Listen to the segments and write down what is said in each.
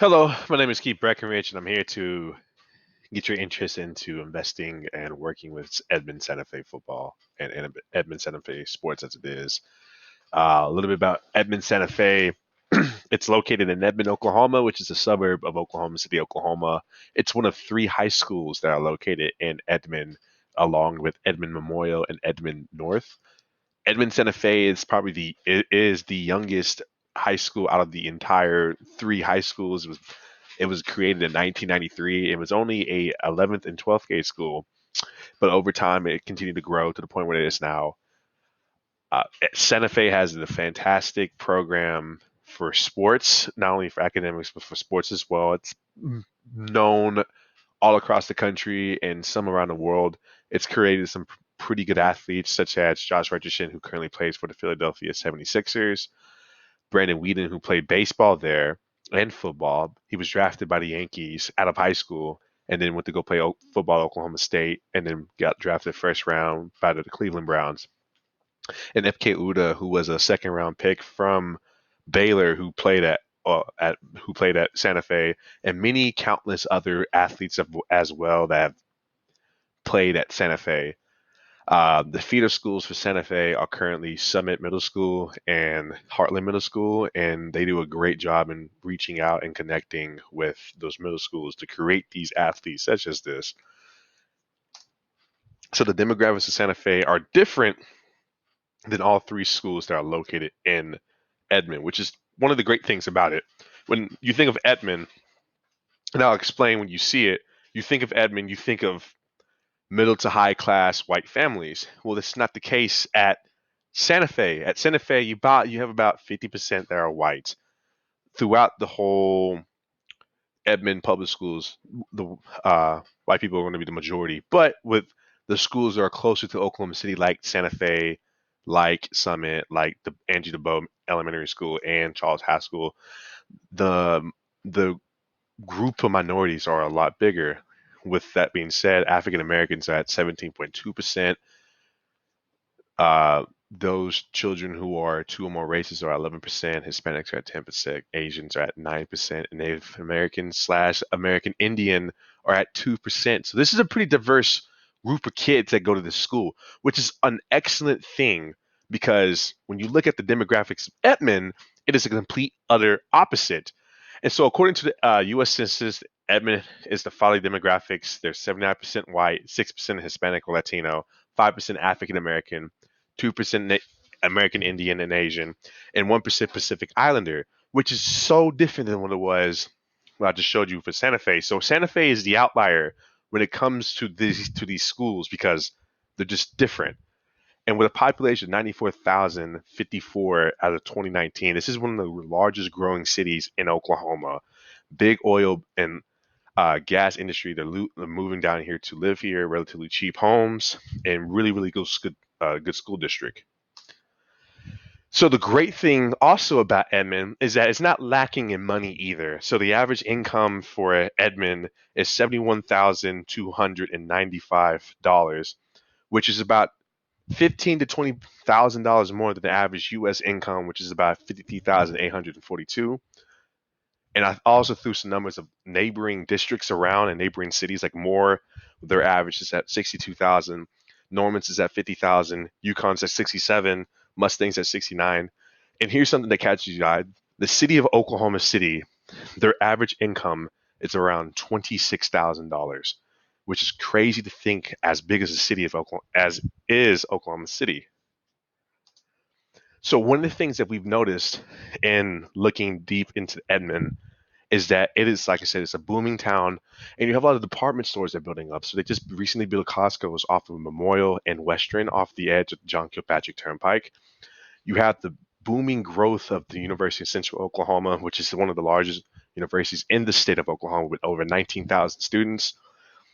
Hello, my name is Keith Breckenridge, and I'm here to get your interest into investing and working with Edmond Santa Fe football and Edmond Santa Fe sports as it is. A little bit about Edmond Santa Fe. It's located in Edmond, Oklahoma, which is a suburb of Oklahoma City, Oklahoma. It's one of three high schools that are located in Edmond, along with Edmond Memorial and Edmond North. Edmond Santa Fe is the youngest high school out of the entire three high schools. It was created in 1993. It was only a 11th and 12th grade school, but over time it continued to grow to the point where it is now. Santa Fe has a fantastic program for sports, not only for academics but for sports as well. It's known all across the country and some around the world. It's created some pretty good athletes such as Josh Richardson, who currently plays for the Philadelphia 76ers, Brandon Whedon, who played baseball there and football. He was drafted by the Yankees out of high school and then went to go play football at Oklahoma State and then got drafted first round by the Cleveland Browns. And FK Uda, who was a second round pick from Baylor, who played at Santa Fe, and many countless other athletes as well that have played at Santa Fe. The feeder schools for Santa Fe are currently Summit Middle School and Heartland Middle School, and they do a great job in reaching out and connecting with those middle schools to create these athletes such as this. So the demographics of Santa Fe are different than all three schools that are located in Edmond, which is one of the great things about it. When you think of Edmond, and I'll explain when you see it, you think of Edmond, you think of middle to high class white families. Well, that's not the case at Santa Fe. At Santa Fe, you have about 50% that are white. Throughout the whole Edmond public schools, the white people are going to be the majority. But with the schools that are closer to Oklahoma City, like Santa Fe, like Summit, like the Angie DeBow Elementary School and Charles Haskell, the the group of minorities are a lot bigger. With that being said, African Americans are at 17.2%. Those children who are two or more races are at 11%. Hispanics are at 10%. Asians are at 9%. And Native American slash American Indian are at 2%. So this is a pretty diverse group of kids that go to this school, which is an excellent thing because when you look at the demographics of Edmond, it is a complete utter opposite. And so, according to the U.S. Census, Edmond is the following demographics. They're 79% white, 6% Hispanic or Latino, 5% African American, 2% American Indian and Asian, and 1% Pacific Islander, which is so different than what it was what I just showed you for Santa Fe. So Santa Fe is the outlier when it comes to these schools because they're just different. And with a population of 94,054 out of 2019, this is one of the largest growing cities in Oklahoma. Big oil and gas industry. They're moving down here to live here, relatively cheap homes, and really, really good school district. So the great thing also about Edmond is that it's not lacking in money either. So the average income for Edmond is $71,295, which is about fifteen to $20,000 more than the average U.S. income, which is about 53,842. And I also threw some numbers of neighboring districts around and neighboring cities like Moore, their average is at 62,000. Norman's is at 50,000. Yukon's at 67. Mustang's at 69. And here's something that catches your eye. The city of Oklahoma City, their average income is around $26,000, which is crazy to think as big as the city of Oklahoma as is Oklahoma City. So one of the things that we've noticed in looking deep into Edmond is that it is, like I said, it's a booming town, and you have a lot of department stores that are building up. So they just recently built Costco's off of Memorial and Western, off the edge of the John Kilpatrick Turnpike. You have the booming growth of the University of Central Oklahoma, which is one of the largest universities in the state of Oklahoma with over 19,000 students.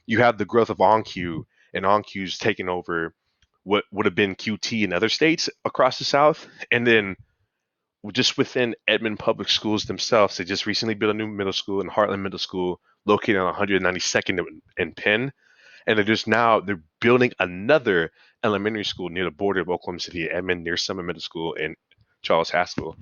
You have the growth of OnQ, and OnQ's taken over what would have been QT in other states across the South, and then just within Edmond Public Schools themselves, they just recently built a new middle school in Heartland Middle School, located on 192nd and Penn, and they're building another elementary school near the border of Oklahoma City, Edmond, near Summit Middle School and Charles Haskell.